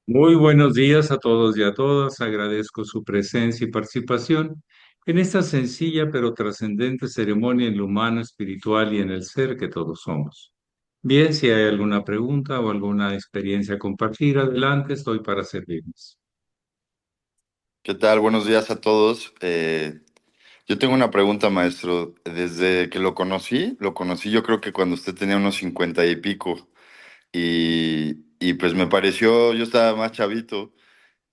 Muy buenos días a todos y a todas. Agradezco su presencia y participación en esta sencilla pero trascendente ceremonia en lo humano, espiritual y en el ser que todos somos. Bien, si hay alguna pregunta o alguna experiencia a compartir, adelante, estoy para servirles. ¿Qué tal? Buenos días a todos. Yo tengo una pregunta, maestro. Desde que lo conocí yo creo que cuando usted tenía unos 50 y pico. Y pues me pareció, yo estaba más chavito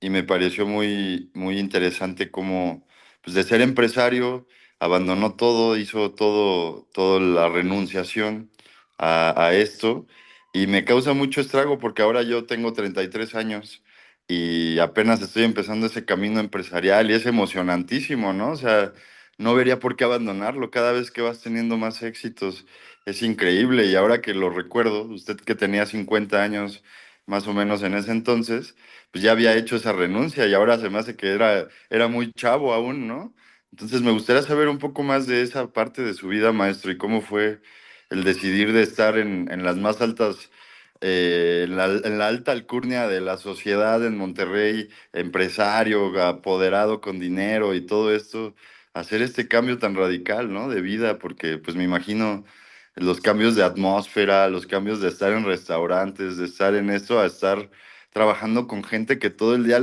y me pareció muy interesante cómo, pues de ser empresario, abandonó todo, hizo toda la renunciación a esto y me causa mucho estrago porque ahora yo tengo 33 años y apenas estoy empezando ese camino empresarial y es emocionantísimo, ¿no? O sea, no vería por qué abandonarlo cada vez que vas teniendo más éxitos. Es increíble y ahora que lo recuerdo, usted que tenía 50 años más o menos en ese entonces, pues ya había hecho esa renuncia y ahora se me hace que era muy chavo aún, ¿no? Entonces me gustaría saber un poco más de esa parte de su vida, maestro, y cómo fue el decidir de estar en las más altas, en la alta alcurnia de la sociedad en Monterrey, empresario, apoderado con dinero y todo esto, hacer este cambio tan radical, ¿no? De vida, porque pues me imagino los cambios de atmósfera, los cambios de estar en restaurantes, de estar en esto, a estar trabajando con gente que todo el día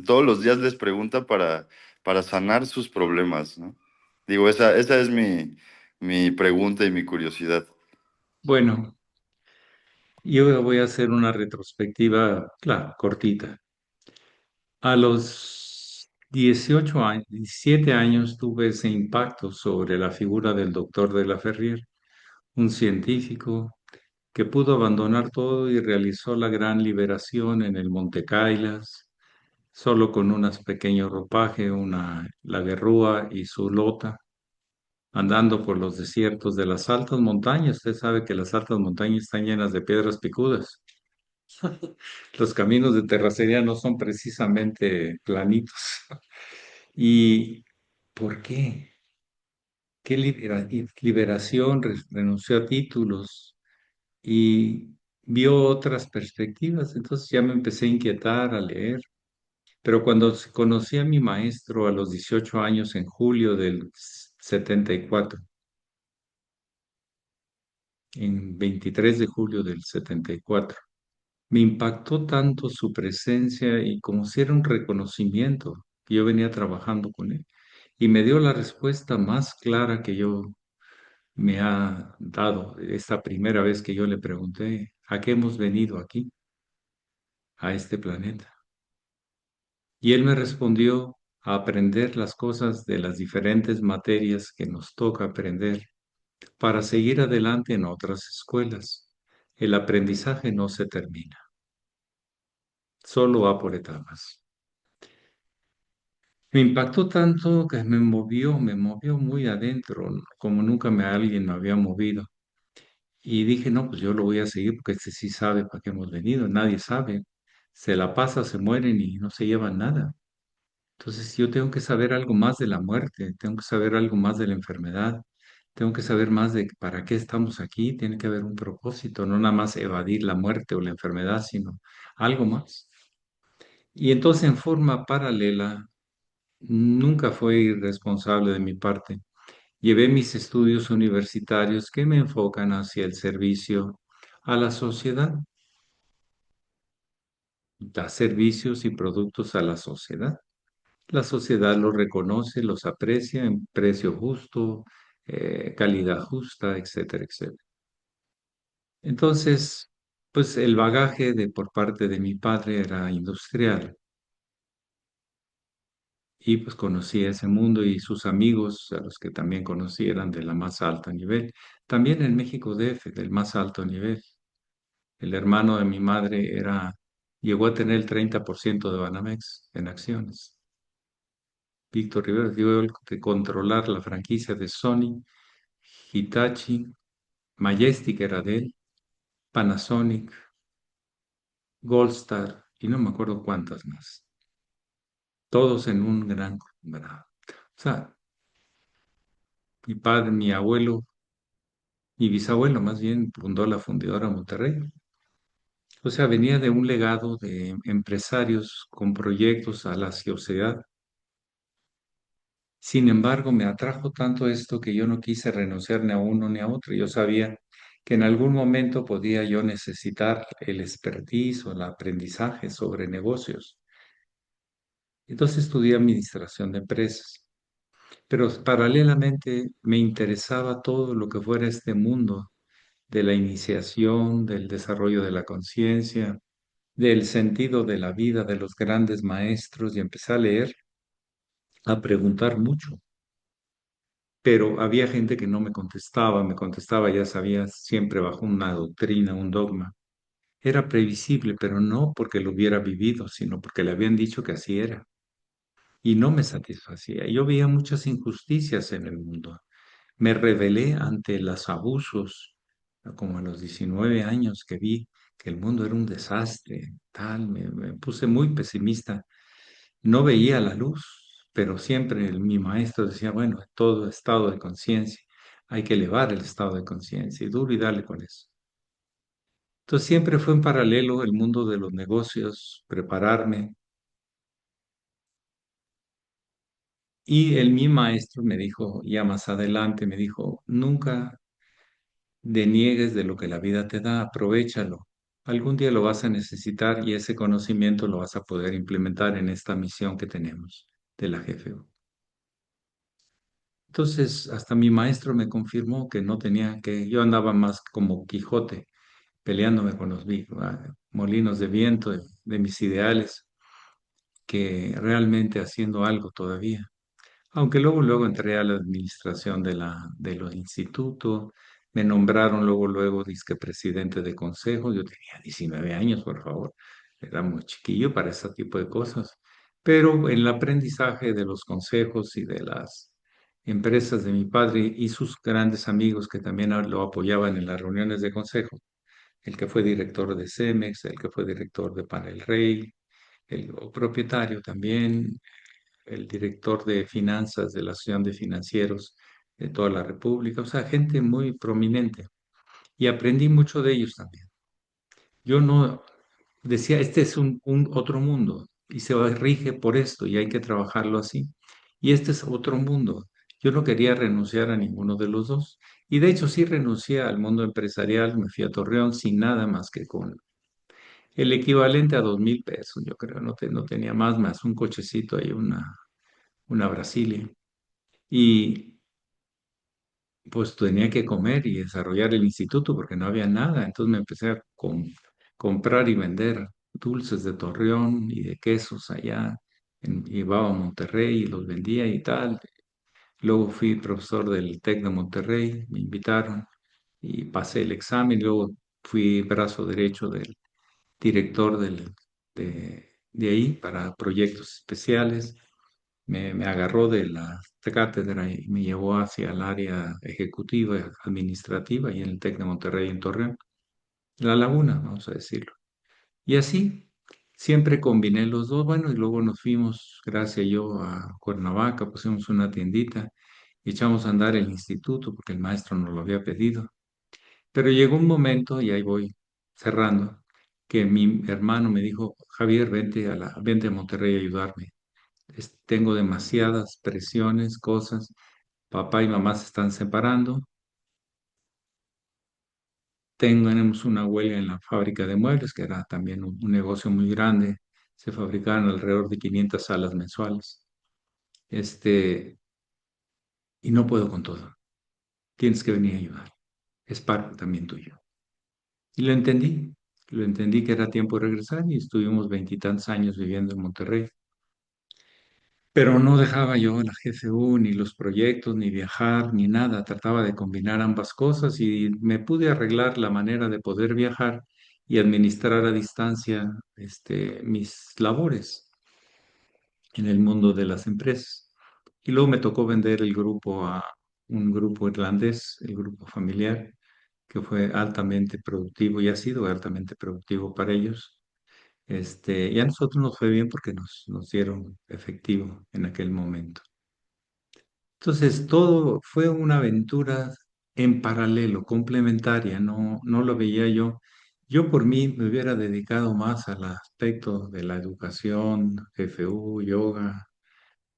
todos los días les pregunta para sanar sus problemas, ¿no? Digo, esa es mi pregunta y mi curiosidad. Bueno, yo voy a hacer una retrospectiva, claro, cortita. A los 18 años, 17 años tuve ese impacto sobre la figura del doctor de la Ferrier, un científico que pudo abandonar todo y realizó la gran liberación en el Monte Kailas, solo con unos pequeños ropaje, la guerrúa y su lota, andando por los desiertos de las altas montañas. Usted sabe que las altas montañas están llenas de piedras picudas. Los caminos de terracería no son precisamente planitos. ¿Y por qué? ¿Qué liberación? Renunció a títulos y vio otras perspectivas. Entonces ya me empecé a inquietar, a leer. Pero cuando conocí a mi maestro a los 18 años, en julio del 74, en 23 de julio del 74, me impactó tanto su presencia y como si era un reconocimiento que yo venía trabajando con él. Y me dio la respuesta más clara que yo me ha dado esta primera vez que yo le pregunté, ¿a qué hemos venido aquí, a este planeta? Y él me respondió a aprender las cosas de las diferentes materias que nos toca aprender para seguir adelante en otras escuelas. El aprendizaje no se termina, solo va por etapas. Me impactó tanto que me movió muy adentro, como nunca alguien me había movido. Y dije, no, pues yo lo voy a seguir porque este sí sabe para qué hemos venido, nadie sabe. Se la pasa, se mueren y no se llevan nada. Entonces yo tengo que saber algo más de la muerte, tengo que saber algo más de la enfermedad, tengo que saber más de para qué estamos aquí, tiene que haber un propósito, no nada más evadir la muerte o la enfermedad, sino algo más. Y entonces en forma paralela, nunca fue irresponsable de mi parte. Llevé mis estudios universitarios que me enfocan hacia el servicio a la sociedad, da servicios y productos a la sociedad. La sociedad los reconoce, los aprecia en precio justo, calidad justa, etcétera, etcétera. Entonces, pues el bagaje de por parte de mi padre era industrial y pues conocí ese mundo y sus amigos, a los que también conocí, eran de la más alta nivel. También en México DF, del más alto nivel. El hermano de mi madre llegó a tener el 30% de Banamex en acciones. Víctor Rivera dio de controlar la franquicia de Sony, Hitachi, Majestic era de él, Panasonic, Goldstar y no me acuerdo cuántas más. Todos en un gran conglomerado. O sea, mi padre, mi abuelo, mi bisabuelo más bien fundó la fundidora Monterrey. O sea, venía de un legado de empresarios con proyectos a la sociedad. Sin embargo, me atrajo tanto esto que yo no quise renunciar ni a uno ni a otro. Yo sabía que en algún momento podía yo necesitar el expertise o el aprendizaje sobre negocios. Entonces estudié administración de empresas, pero paralelamente me interesaba todo lo que fuera este mundo de la iniciación, del desarrollo de la conciencia, del sentido de la vida de los grandes maestros y empecé a leer, a preguntar mucho. Pero había gente que no me contestaba, ya sabía, siempre bajo una doctrina, un dogma. Era previsible, pero no porque lo hubiera vivido, sino porque le habían dicho que así era. Y no me satisfacía. Yo veía muchas injusticias en el mundo. Me rebelé ante los abusos, como a los 19 años que vi que el mundo era un desastre, tal, me puse muy pesimista. No veía la luz, pero siempre mi maestro decía, bueno, todo estado de conciencia, hay que elevar el estado de conciencia y duro y dale con eso. Entonces siempre fue en paralelo el mundo de los negocios, prepararme. Y mi maestro me dijo, ya más adelante, me dijo, nunca deniegues de lo que la vida te da, aprovéchalo. Algún día lo vas a necesitar y ese conocimiento lo vas a poder implementar en esta misión que tenemos de la GFU. Entonces, hasta mi maestro me confirmó que no tenía que, yo andaba más como Quijote, peleándome con los molinos de viento de mis ideales, que realmente haciendo algo todavía. Aunque luego entré a la administración de los institutos, me nombraron luego, dizque presidente de consejo, yo tenía 19 años, por favor, era muy chiquillo para ese tipo de cosas, pero el aprendizaje de los consejos y de las empresas de mi padre y sus grandes amigos que también lo apoyaban en las reuniones de consejo, el que fue director de Cemex, el que fue director de Panel Rey, el propietario también, el director de finanzas de la Asociación de Financieros de toda la República, o sea, gente muy prominente. Y aprendí mucho de ellos también. Yo no decía, este es un otro mundo y rige por esto y hay que trabajarlo así. Y este es otro mundo. Yo no quería renunciar a ninguno de los dos. Y de hecho sí renuncié al mundo empresarial, me fui a Torreón sin nada más que con el equivalente a 2,000 pesos, yo creo, no tenía más un cochecito ahí, una Brasilia. Y pues tenía que comer y desarrollar el instituto porque no había nada. Entonces me empecé a comprar y vender dulces de Torreón y de quesos allá. Llevaba a Monterrey y los vendía y tal. Luego fui profesor del TEC de Monterrey, me invitaron y pasé el examen. Luego fui brazo derecho del director de ahí para proyectos especiales. Me agarró de la cátedra y me llevó hacia el área ejecutiva, administrativa, y en el TEC de Monterrey en Torreón, La Laguna, vamos a decirlo. Y así, siempre combiné los dos. Bueno, y luego nos fuimos, gracias yo, a Cuernavaca, pusimos una tiendita y echamos a andar el instituto porque el maestro nos lo había pedido. Pero llegó un momento, y ahí voy cerrando, que mi hermano me dijo, Javier, vente a Monterrey a ayudarme. Tengo demasiadas presiones, cosas. Papá y mamá se están separando. Tenemos una huelga en la fábrica de muebles, que era también un negocio muy grande. Se fabricaban alrededor de 500 salas mensuales. Este, y no puedo con todo. Tienes que venir a ayudar. Es parte también tuyo. Y lo entendí. Lo entendí que era tiempo de regresar y estuvimos veintitantos años viviendo en Monterrey. Pero no dejaba yo la GFU, ni los proyectos, ni viajar, ni nada. Trataba de combinar ambas cosas y me pude arreglar la manera de poder viajar y administrar a distancia mis labores en el mundo de las empresas. Y luego me tocó vender el grupo a un grupo irlandés, el grupo familiar, que fue altamente productivo y ha sido altamente productivo para ellos. Y a nosotros nos fue bien porque nos dieron efectivo en aquel momento. Entonces, todo fue una aventura en paralelo, complementaria, no lo veía yo. Yo por mí me hubiera dedicado más al aspecto de la educación, GFU, yoga,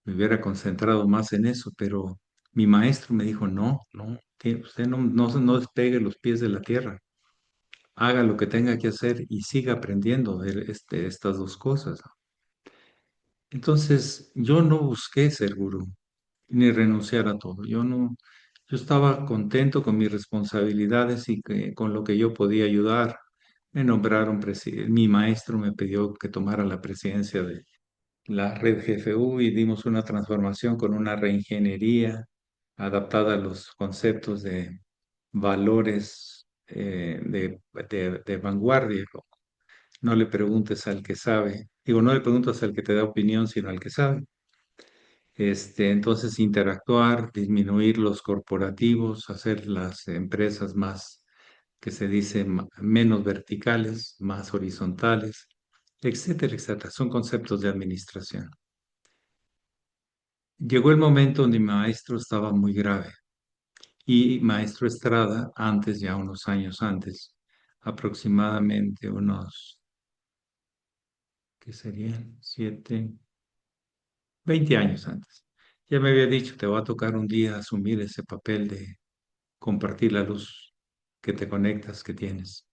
me hubiera concentrado más en eso, pero mi maestro me dijo, no, no, que usted no despegue los pies de la tierra, haga lo que tenga que hacer y siga aprendiendo de estas dos cosas. Entonces, yo no busqué ser gurú, ni renunciar a todo. Yo estaba contento con mis responsabilidades y con lo que yo podía ayudar. Me nombraron presidente, mi maestro me pidió que tomara la presidencia de la red GFU y dimos una transformación con una reingeniería adaptada a los conceptos de valores de vanguardia. No le preguntes al que sabe. Digo, no le preguntas al que te da opinión, sino al que sabe. Entonces, interactuar, disminuir los corporativos, hacer las empresas más, que se dice, menos verticales, más horizontales, etcétera, etcétera. Son conceptos de administración. Llegó el momento donde mi maestro estaba muy grave y maestro Estrada, antes, ya unos años antes, aproximadamente unos, ¿qué serían? 20 años antes. Ya me había dicho, te va a tocar un día asumir ese papel de compartir la luz que te conectas, que tienes.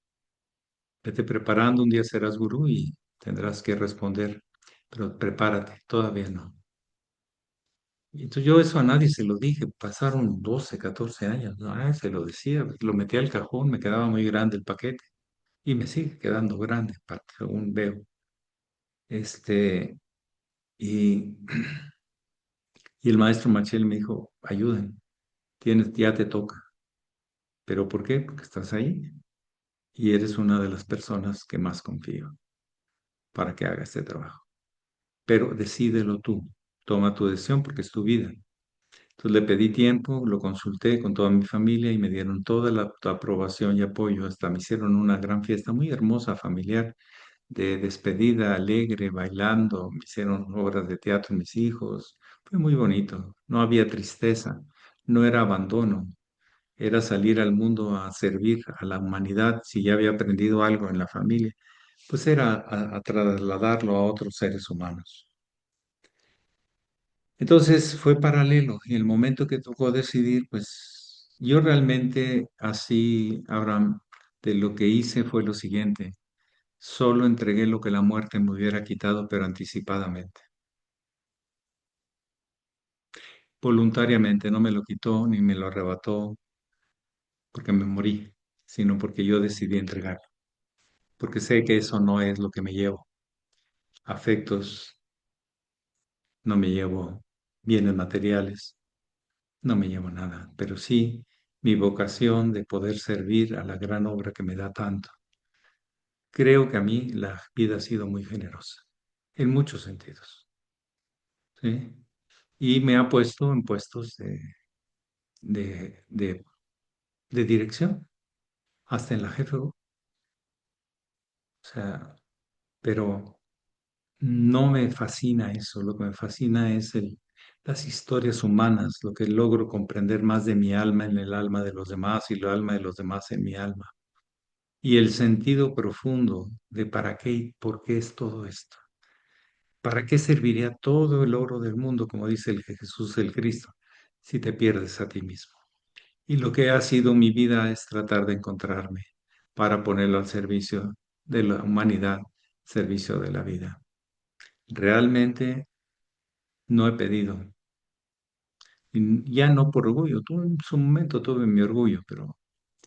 Vete preparando, un día serás gurú y tendrás que responder, pero prepárate, todavía no. Y entonces yo eso a nadie se lo dije, pasaron 12, 14 años, no, se lo decía, lo metí al cajón, me quedaba muy grande el paquete y me sigue quedando grande, según veo. Este, y, y el maestro Machiel me dijo, ayuden, ya te toca. ¿Pero por qué? Porque estás ahí y eres una de las personas que más confío para que haga este trabajo. Pero decídelo tú, toma tu decisión porque es tu vida. Entonces le pedí tiempo, lo consulté con toda mi familia y me dieron toda la aprobación y apoyo. Hasta me hicieron una gran fiesta muy hermosa, familiar, de despedida, alegre, bailando. Me hicieron obras de teatro mis hijos. Fue muy bonito. No había tristeza, no era abandono, era salir al mundo a servir a la humanidad. Si ya había aprendido algo en la familia, pues era a trasladarlo a otros seres humanos. Entonces fue paralelo y el momento que tocó decidir, pues yo realmente así, Abraham, de lo que hice fue lo siguiente, solo entregué lo que la muerte me hubiera quitado, pero anticipadamente, voluntariamente, no me lo quitó ni me lo arrebató porque me morí, sino porque yo decidí entregarlo, porque sé que eso no es lo que me llevo, afectos, no me llevo bienes materiales, no me llevo nada, pero sí mi vocación de poder servir a la gran obra que me da tanto. Creo que a mí la vida ha sido muy generosa, en muchos sentidos, ¿sí? Y me ha puesto en puestos de, de, de dirección, hasta en la GFU. O sea, pero no me fascina eso, lo que me fascina es las historias humanas, lo que logro comprender más de mi alma en el alma de los demás y el alma de los demás en mi alma. Y el sentido profundo de para qué y por qué es todo esto. ¿Para qué serviría todo el oro del mundo, como dice el Jesús el Cristo, si te pierdes a ti mismo? Y lo que ha sido mi vida es tratar de encontrarme para ponerlo al servicio de la humanidad, servicio de la vida. Realmente no he pedido, y ya no por orgullo, en su momento tuve mi orgullo, pero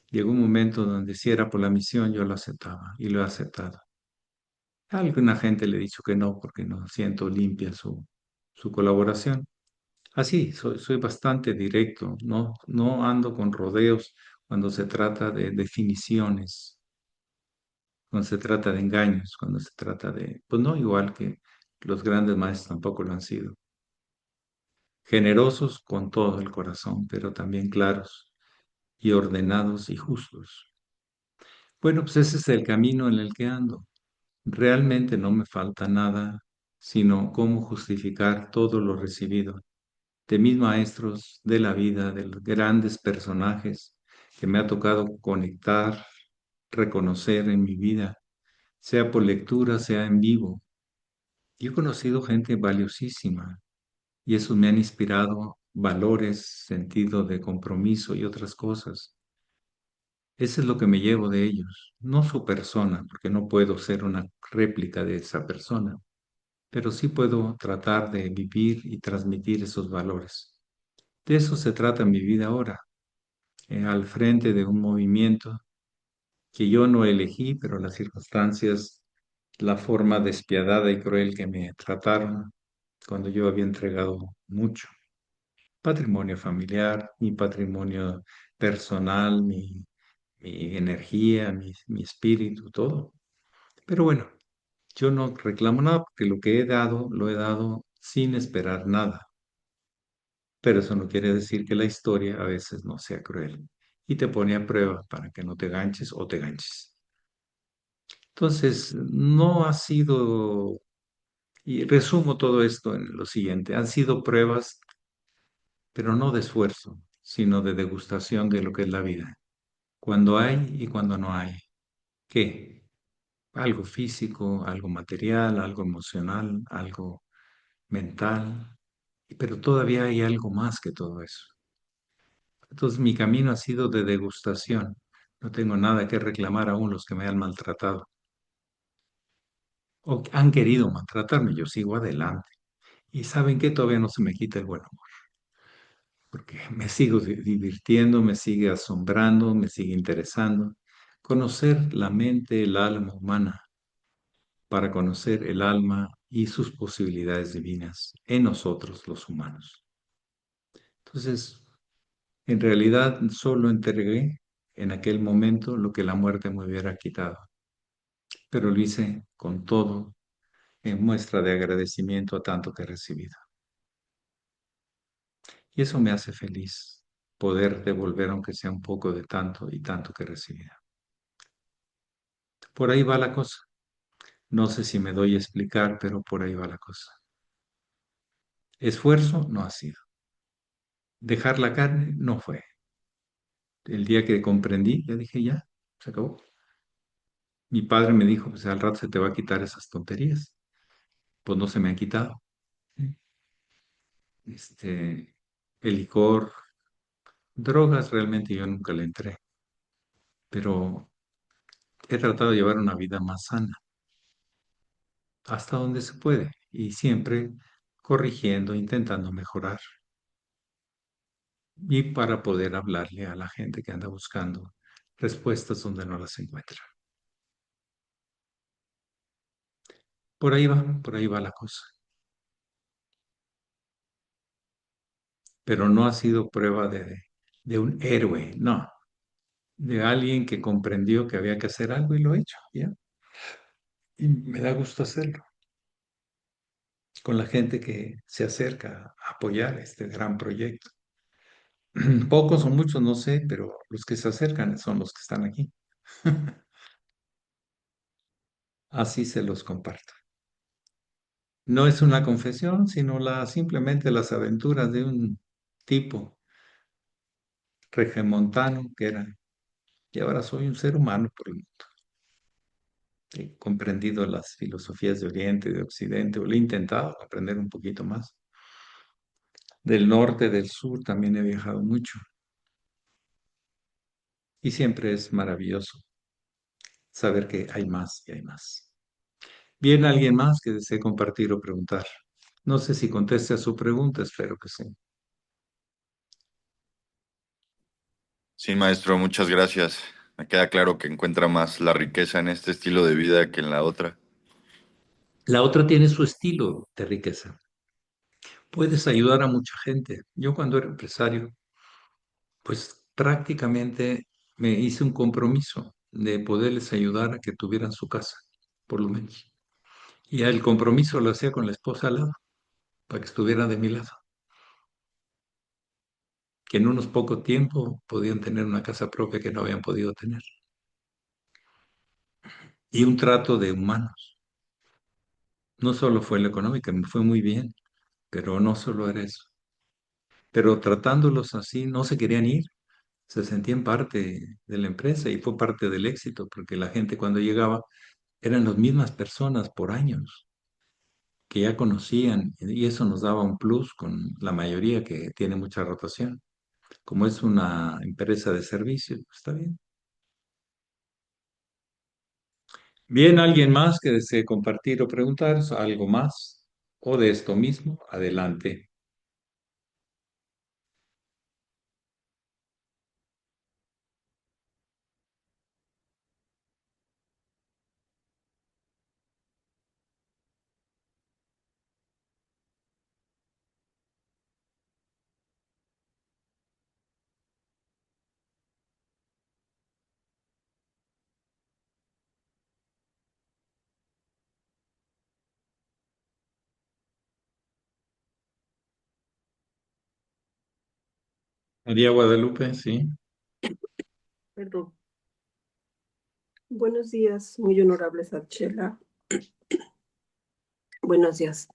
llegó un momento donde si era por la misión yo lo aceptaba y lo he aceptado. A alguna gente le he dicho que no porque no siento limpia su colaboración. Así, soy bastante directo, no ando con rodeos cuando se trata de definiciones, cuando se trata de engaños, cuando se trata de, pues no igual que los grandes maestros tampoco lo han sido. Generosos con todo el corazón, pero también claros y ordenados y justos. Bueno, pues ese es el camino en el que ando. Realmente no me falta nada, sino cómo justificar todo lo recibido de mis maestros, de la vida, de los grandes personajes que me ha tocado conectar, reconocer en mi vida, sea por lectura, sea en vivo. Yo he conocido gente valiosísima y eso me han inspirado valores, sentido de compromiso y otras cosas. Eso es lo que me llevo de ellos, no su persona, porque no puedo ser una réplica de esa persona, pero sí puedo tratar de vivir y transmitir esos valores. De eso se trata mi vida ahora, al frente de un movimiento que yo no elegí, pero las circunstancias, la forma despiadada y cruel que me trataron cuando yo había entregado mucho patrimonio familiar, mi patrimonio personal, mi energía, mi espíritu, todo. Pero bueno, yo no reclamo nada porque lo que he dado, lo he dado sin esperar nada. Pero eso no quiere decir que la historia a veces no sea cruel y te pone a prueba para que no te ganches o te ganches. Entonces, no ha sido, y resumo todo esto en lo siguiente, han sido pruebas, pero no de esfuerzo, sino de degustación de lo que es la vida. Cuando hay y cuando no hay. ¿Qué? Algo físico, algo material, algo emocional, algo mental, pero todavía hay algo más que todo eso. Entonces mi camino ha sido de degustación. No tengo nada que reclamar aún los que me han maltratado o que han querido maltratarme. Yo sigo adelante. Y saben que todavía no se me quita el buen humor, porque me sigo divirtiendo, me sigue asombrando, me sigue interesando. Conocer la mente, el alma humana, para conocer el alma y sus posibilidades divinas en nosotros los humanos. Entonces, en realidad solo entregué en aquel momento lo que la muerte me hubiera quitado, pero lo hice con todo en muestra de agradecimiento a tanto que he recibido. Y eso me hace feliz, poder devolver aunque sea un poco de tanto y tanto que he recibido. Por ahí va la cosa. No sé si me doy a explicar, pero por ahí va la cosa. Esfuerzo no ha sido. Dejar la carne no fue. El día que comprendí, ya dije, ya, se acabó. Mi padre me dijo, pues al rato se te va a quitar esas tonterías. Pues no se me han quitado. El licor, drogas realmente yo nunca le entré, pero he tratado de llevar una vida más sana, hasta donde se puede, y siempre corrigiendo, intentando mejorar, y para poder hablarle a la gente que anda buscando respuestas donde no las encuentra. Por ahí va la cosa. Pero no ha sido prueba de un héroe, no, de alguien que comprendió que había que hacer algo y lo ha hecho, ¿ya? Y me da gusto hacerlo con la gente que se acerca a apoyar este gran proyecto. Pocos o muchos, no sé, pero los que se acercan son los que están aquí. Así se los comparto. No es una confesión, sino simplemente las aventuras de un tipo regiomontano que era, y ahora soy un ser humano por el mundo. He comprendido las filosofías de Oriente y de Occidente, o le he intentado aprender un poquito más. Del norte, del sur, también he viajado mucho y siempre es maravilloso saber que hay más y hay más. ¿Viene alguien más que desee compartir o preguntar? No sé si conteste a su pregunta, espero que sí. Sí, maestro, muchas gracias. Me queda claro que encuentra más la riqueza en este estilo de vida que en la otra. La otra tiene su estilo de riqueza. Puedes ayudar a mucha gente. Yo cuando era empresario, pues prácticamente me hice un compromiso de poderles ayudar a que tuvieran su casa, por lo menos. Y el compromiso lo hacía con la esposa al lado, para que estuviera de mi lado, que en unos poco tiempo podían tener una casa propia que no habían podido tener. Y un trato de humanos. No solo fue lo económico, me fue muy bien, pero no solo era eso. Pero tratándolos así, no se querían ir, se sentían parte de la empresa y fue parte del éxito, porque la gente cuando llegaba eran las mismas personas por años que ya conocían y eso nos daba un plus con la mayoría que tiene mucha rotación. Como es una empresa de servicios, está bien. Bien, ¿alguien más que desee compartir o preguntar algo más o de esto mismo? Adelante. María Guadalupe, sí. Perdón. Buenos días, muy honorable Sachela. Buenos días,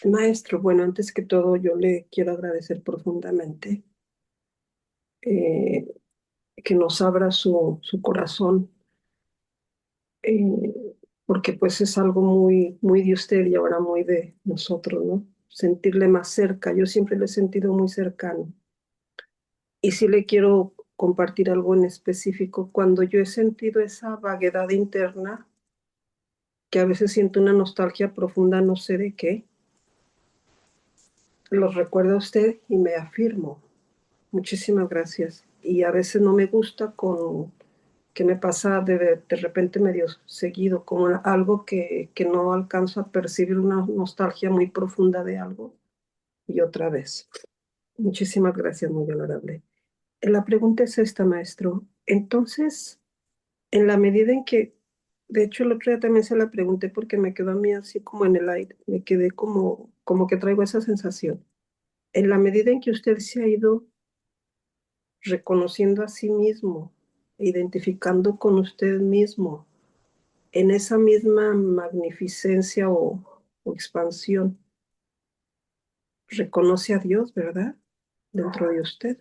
maestro. Bueno, antes que todo, yo le quiero agradecer profundamente eh, que nos abra su corazón, porque pues es algo muy, muy de usted y ahora muy de nosotros, ¿no? Sentirle más cerca. Yo siempre le he sentido muy cercano. Y sí le quiero compartir algo en específico. Cuando yo he sentido esa vaguedad interna, que a veces siento una nostalgia profunda, no sé de qué. Los recuerda usted y me afirmo. Muchísimas gracias. Y a veces no me gusta con que me pasa de repente medio seguido, como algo que no alcanzo a percibir una nostalgia muy profunda de algo y otra vez. Muchísimas gracias, muy honorable. La pregunta es esta, maestro. Entonces, en la medida en que, de hecho, el otro día también se la pregunté porque me quedó a mí así como en el aire, me quedé como que traigo esa sensación. En la medida en que usted se ha ido reconociendo a sí mismo, identificando con usted mismo, en esa misma magnificencia o expansión, reconoce a Dios, ¿verdad? Dentro de usted.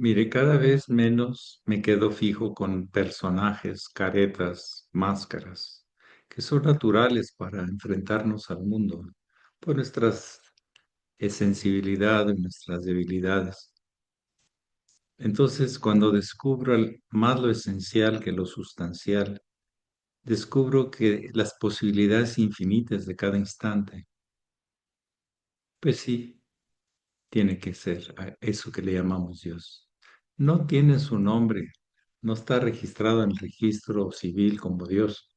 Mire, cada vez menos me quedo fijo con personajes, caretas, máscaras, que son naturales para enfrentarnos al mundo por nuestras sensibilidades, nuestras debilidades. Entonces, cuando descubro más lo esencial que lo sustancial, descubro que las posibilidades infinitas de cada instante, pues sí, tiene que ser a eso que le llamamos Dios. No tiene su nombre, no está registrado en el registro civil como Dios,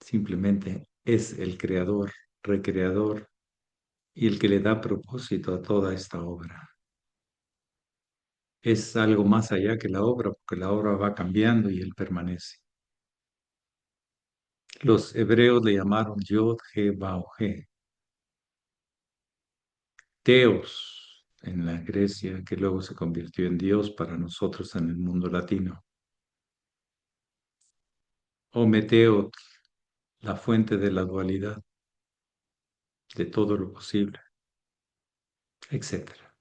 simplemente es el creador, recreador y el que le da propósito a toda esta obra. Es algo más allá que la obra, porque la obra va cambiando y él permanece. Los hebreos le llamaron Yod, He, Bau, He, Teos en la Grecia, que luego se convirtió en Dios para nosotros en el mundo latino. O Meteo, la fuente de la dualidad, de todo lo posible, etcétera.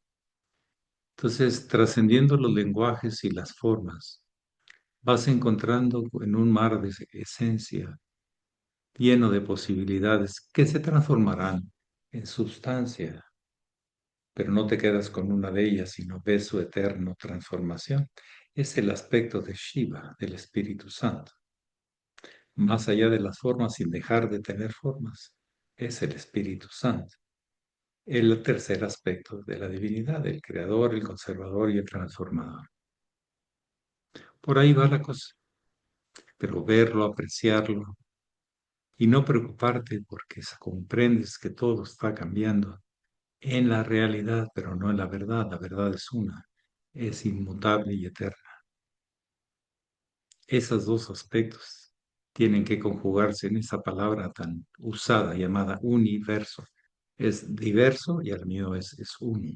Entonces, trascendiendo los lenguajes y las formas, vas encontrando en un mar de esencia lleno de posibilidades que se transformarán en sustancia, pero no te quedas con una de ellas, sino ves su eterna transformación. Es el aspecto de Shiva, del Espíritu Santo. Más allá de las formas, sin dejar de tener formas, es el Espíritu Santo. El tercer aspecto de la divinidad, el creador, el conservador y el transformador. Por ahí va la cosa, pero verlo, apreciarlo y no preocuparte porque comprendes que todo está cambiando en la realidad, pero no en la verdad. La verdad es una, es inmutable y eterna. Esos dos aspectos tienen que conjugarse en esa palabra tan usada llamada universo. Es diverso y al mío es uno.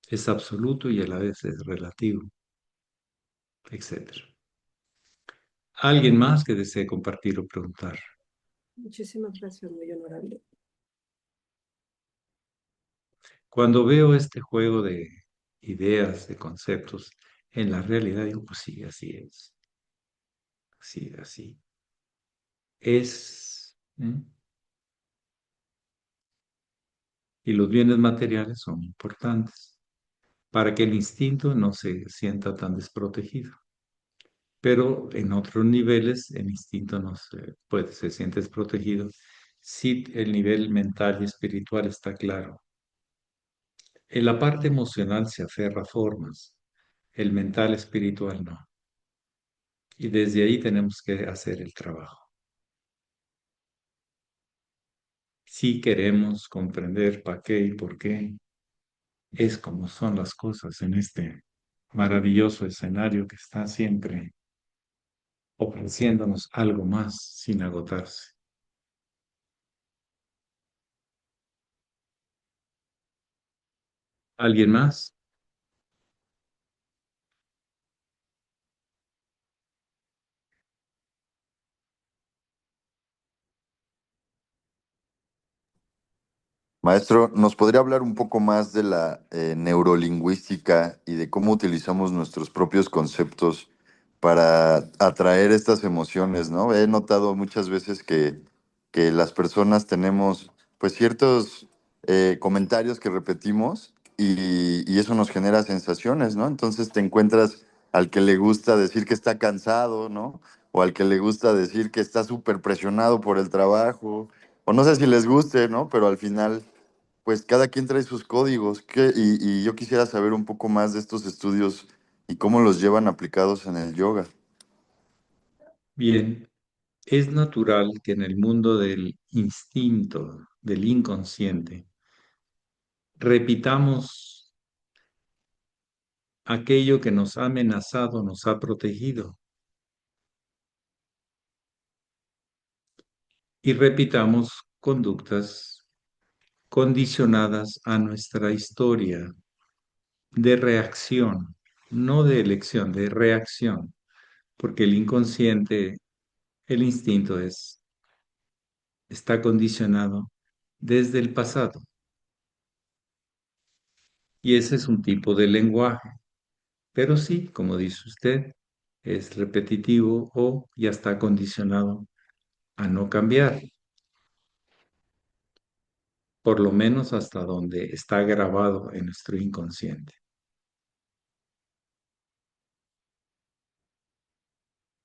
Es absoluto y a la vez es relativo, etcétera. ¿Alguien más que desee compartir o preguntar? Muchísimas gracias, muy honorable. Cuando veo este juego de ideas, de conceptos, En la realidad digo, pues sí, así es, así, así. Es, ¿eh? Y los bienes materiales son importantes para que el instinto no se sienta tan desprotegido. Pero en otros niveles el instinto no se siente desprotegido si el nivel mental y espiritual está claro. En la parte emocional se aferra a formas, el mental espiritual no. Y desde ahí tenemos que hacer el trabajo. Si queremos comprender para qué y por qué, es como son las cosas en este maravilloso escenario que está siempre ofreciéndonos algo más sin agotarse. ¿Alguien más? Maestro, ¿nos podría hablar un poco más de la neurolingüística y de cómo utilizamos nuestros propios conceptos para atraer estas emociones, ¿no? He notado muchas veces que las personas tenemos pues ciertos comentarios que repetimos y eso nos genera sensaciones, ¿no? Entonces te encuentras al que le gusta decir que está cansado, ¿no? O al que le gusta decir que está súper presionado por el trabajo, o no sé si les guste, ¿no? Pero al final pues cada quien trae sus códigos y yo quisiera saber un poco más de estos estudios y cómo los llevan aplicados en el yoga. Bien, es natural que en el mundo del instinto, del inconsciente, repitamos aquello que nos ha amenazado, nos ha protegido, y repitamos conductas condicionadas a nuestra historia de reacción, no de elección, de reacción, porque el inconsciente, el instinto está condicionado desde el pasado, y ese es un tipo de lenguaje. Pero sí, como dice usted, es repetitivo o ya está condicionado a no cambiar, por lo menos hasta donde está grabado en nuestro inconsciente.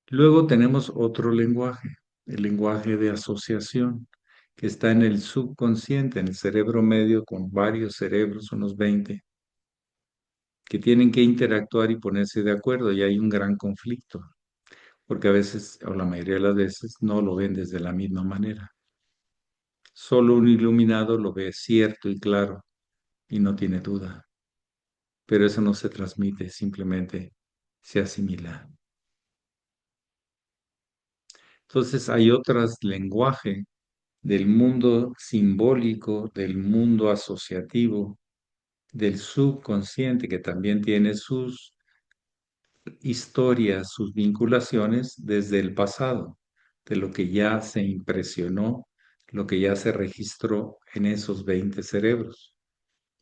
Luego tenemos otro lenguaje, el lenguaje de asociación, que está en el subconsciente, en el cerebro medio, con varios cerebros, unos 20, que tienen que interactuar y ponerse de acuerdo, y hay un gran conflicto, porque a veces, o la mayoría de las veces, no lo ven desde la misma manera. Solo un iluminado lo ve cierto y claro y no tiene duda, pero eso no se transmite, simplemente se asimila. Entonces hay otros lenguaje del mundo simbólico, del mundo asociativo, del subconsciente que también tiene sus historias, sus vinculaciones desde el pasado, de lo que ya se impresionó, lo que ya se registró en esos 20 cerebros.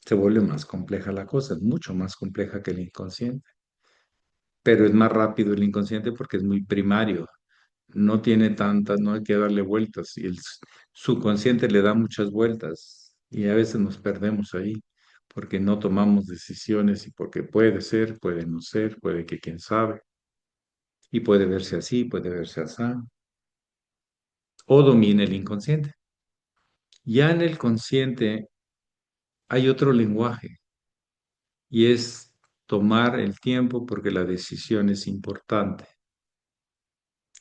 Se vuelve más compleja la cosa, es mucho más compleja que el inconsciente, pero es más rápido el inconsciente porque es muy primario, no tiene tantas, no hay que darle vueltas y el subconsciente le da muchas vueltas y a veces nos perdemos ahí porque no tomamos decisiones y porque puede ser, puede no ser, puede que quién sabe y puede verse así, puede verse así o domina el inconsciente. Ya en el consciente hay otro lenguaje y es tomar el tiempo porque la decisión es importante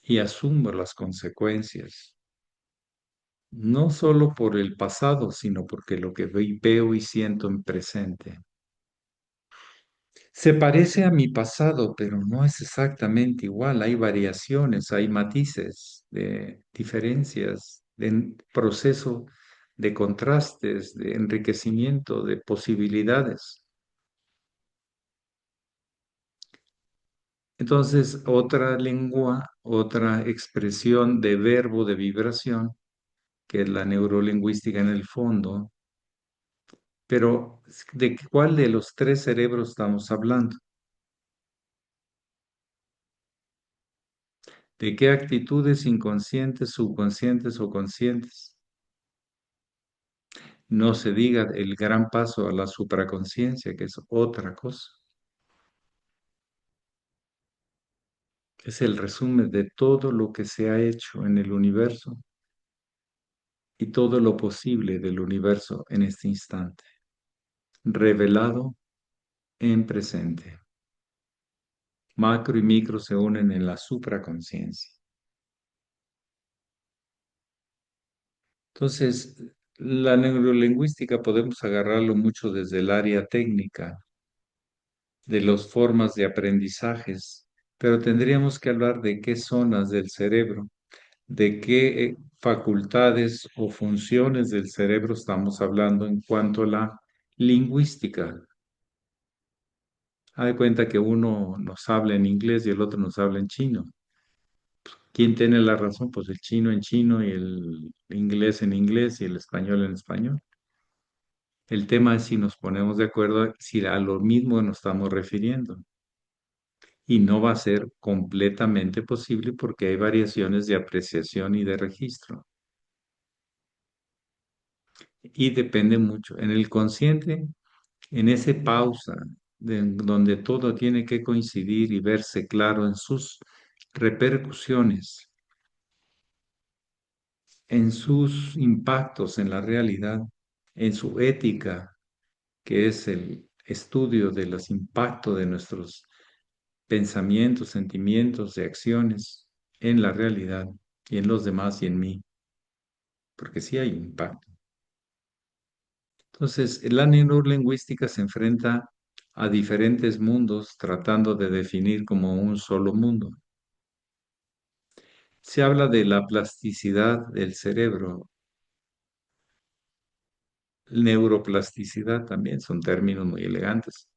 y asumo las consecuencias, no solo por el pasado, sino porque lo que veo y siento en presente. Se parece a mi pasado, pero no es exactamente igual. Hay variaciones, hay matices de diferencias, de proceso de contrastes, de enriquecimiento, de posibilidades. Entonces, otra lengua, otra expresión de verbo, de vibración, que es la neurolingüística en el fondo, pero ¿de cuál de los tres cerebros estamos hablando? ¿De qué actitudes inconscientes, subconscientes o conscientes? No se diga el gran paso a la supraconciencia, que es otra cosa. Es el resumen de todo lo que se ha hecho en el universo y todo lo posible del universo en este instante, revelado en presente. Macro y micro se unen en la supraconciencia. Entonces, la neurolingüística podemos agarrarlo mucho desde el área técnica, de las formas de aprendizajes, pero tendríamos que hablar de qué zonas del cerebro, de qué facultades o funciones del cerebro estamos hablando en cuanto a la lingüística. Haz de cuenta que uno nos habla en inglés y el otro nos habla en chino. ¿Quién tiene la razón? Pues el chino en chino y el inglés en inglés y el español en español. El tema es si nos ponemos de acuerdo, si a lo mismo nos estamos refiriendo. Y no va a ser completamente posible porque hay variaciones de apreciación y de registro. Y depende mucho. En el consciente, en esa pausa donde todo tiene que coincidir y verse claro en sus repercusiones, en sus impactos en la realidad, en su ética, que es el estudio de los impactos de nuestros pensamientos, sentimientos y acciones en la realidad y en los demás y en mí, porque sí hay impacto. Entonces, la neurolingüística se enfrenta a diferentes mundos tratando de definir como un solo mundo. Se habla de la plasticidad del cerebro, neuroplasticidad también, son términos muy elegantes.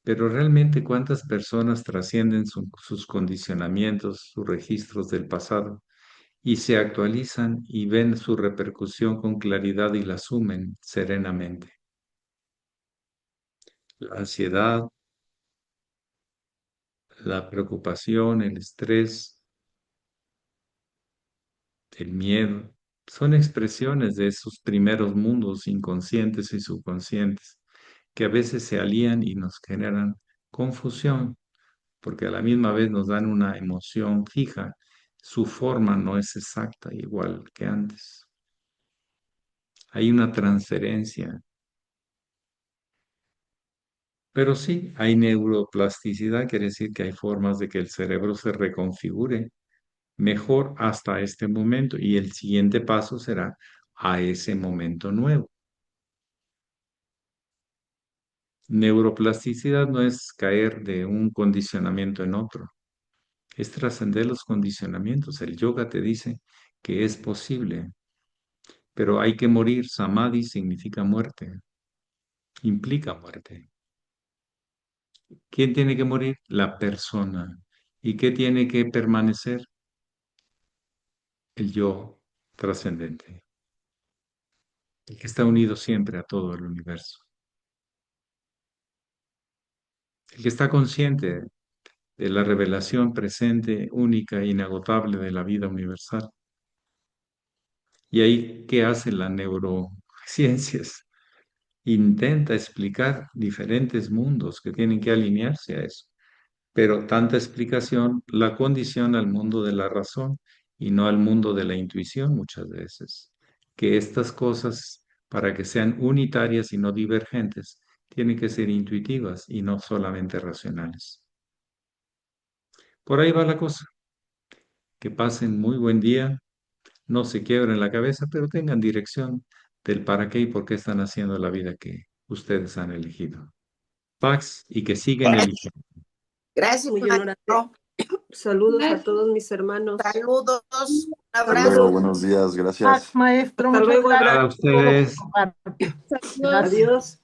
Pero realmente, ¿cuántas personas trascienden sus condicionamientos, sus registros del pasado y se actualizan y ven su repercusión con claridad y la asumen serenamente? La ansiedad, la preocupación, el estrés, el miedo, son expresiones de esos primeros mundos inconscientes y subconscientes que a veces se alían y nos generan confusión, porque a la misma vez nos dan una emoción fija. Su forma no es exacta, igual que antes. Hay una transferencia, pero sí, hay neuroplasticidad, quiere decir que hay formas de que el cerebro se reconfigure mejor hasta este momento y el siguiente paso será a ese momento nuevo. Neuroplasticidad no es caer de un condicionamiento en otro, es trascender los condicionamientos. El yoga te dice que es posible, pero hay que morir. Samadhi significa muerte, implica muerte. ¿Quién tiene que morir? La persona. ¿Y qué tiene que permanecer? El yo trascendente, el que está unido siempre a todo el universo, el que está consciente de la revelación presente, única e inagotable de la vida universal. Y ahí, ¿qué hace la neurociencias? Intenta explicar diferentes mundos que tienen que alinearse a eso. Pero tanta explicación la condiciona al mundo de la razón y no al mundo de la intuición muchas veces. Que estas cosas, para que sean unitarias y no divergentes, tienen que ser intuitivas y no solamente racionales. Por ahí va la cosa. Que pasen muy buen día, no se quiebren la cabeza, pero tengan dirección del para qué y por qué están haciendo la vida que ustedes han elegido. Pax y que siguen eligiendo. Gracias, Muy maestro. honorable. Saludos a todos mis hermanos. Saludos, un Hasta abrazo. luego, buenos días, gracias. Maestro, Hasta muchas luego, gracias A Abraham. por todo lo que ustedes. comparten. Saludos. Gracias. Adiós.